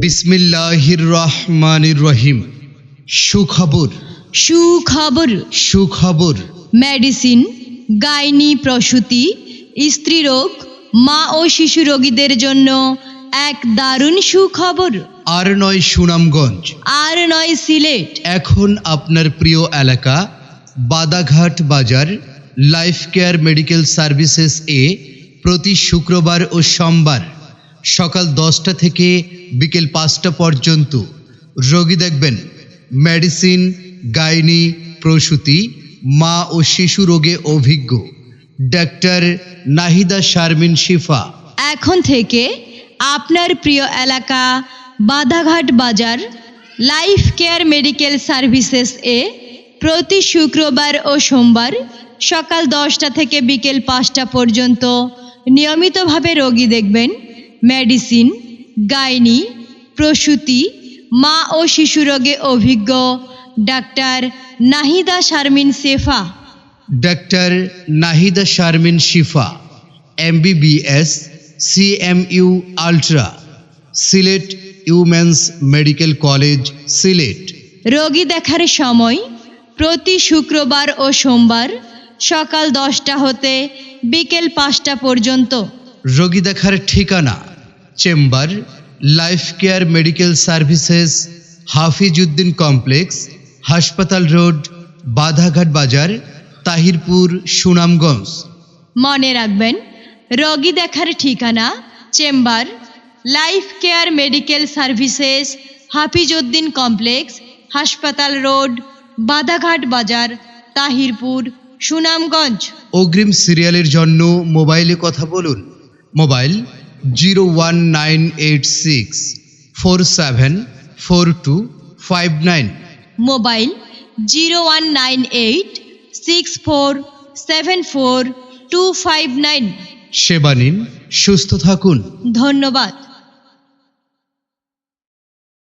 বিসমিল্লাহির রহমানির রহিম। সুখবর, সুখবর। সুখবর। মেডিসিন, গাইনি, প্রসূতি, স্ত্রীরোগ, মা ও শিশু রোগীদের জন্য এক দারুণ সুখবর। আর নয় সুনামগঞ্জ, আর নয় সিলেট, এখন আপনার প্রিয় এলাকা বাদাঘাট বাজার লাইফ কেয়ার মেডিকেল সার্ভিসেস এ প্রতি শুক্রবার ও সোমবার সকাল 10টা থেকে বিকেল 5টা পর্যন্ত রোগী দেখবেন। মেডিসিন, গাইনি, প্রসূতি, মা ও শিশু রোগে অভিজ্ঞ ডাক্তার নাহিদা শারমিন শিফা। এখন থেকে আপনার প্রিয় এলাকা বাদাঘাট বাজার লাইফ কেয়ার মেডিকেল সার্ভিসেস এ প্রতি শুক্রবার ও সোমবার সকাল 10টা থেকে বিকেল 5টা পর্যন্ত নিয়মিতভাবে রোগী দেখবেন। মেডিসিন, গাইনি, প্রসূতি, মা ও শিশু রোগে অভিজ্ঞ ডাক্তার নাহিদা শারমিন শেফা। ডাক্তার নাহিদা শারমিন শিফা, MBBS, CMU ultra, Sylhet women's medical college, Sylhet. রোগী দেখার সময় প্রতি শুক্রবার ও সোমবার সকাল 10টা হতে বিকেল 5টা পর্যন্ত। রোগী দেখার ঠিকানা chamber life care medical services, Hafizuddin complex, হাসপাতাল রোড, বাধাঘাট বাজার, তাহিরপুর, সুনামগঞ্জ। মনে রাখবেন, রোগী দেখার ঠিকানা chamber life care medical services, Hafizuddin complex, হাসপাতাল রোড, বাধাঘাট বাজার, তাহিরপুর, সুনামগঞ্জ। অগ্রিম সিরিয়ালের জন্য মোবাইলে কথা বলুন। মোবাইল 01986474259। মোবাইল 01986474259। সেবা নিন, সুস্থ থাকুন। ধন্যবাদ।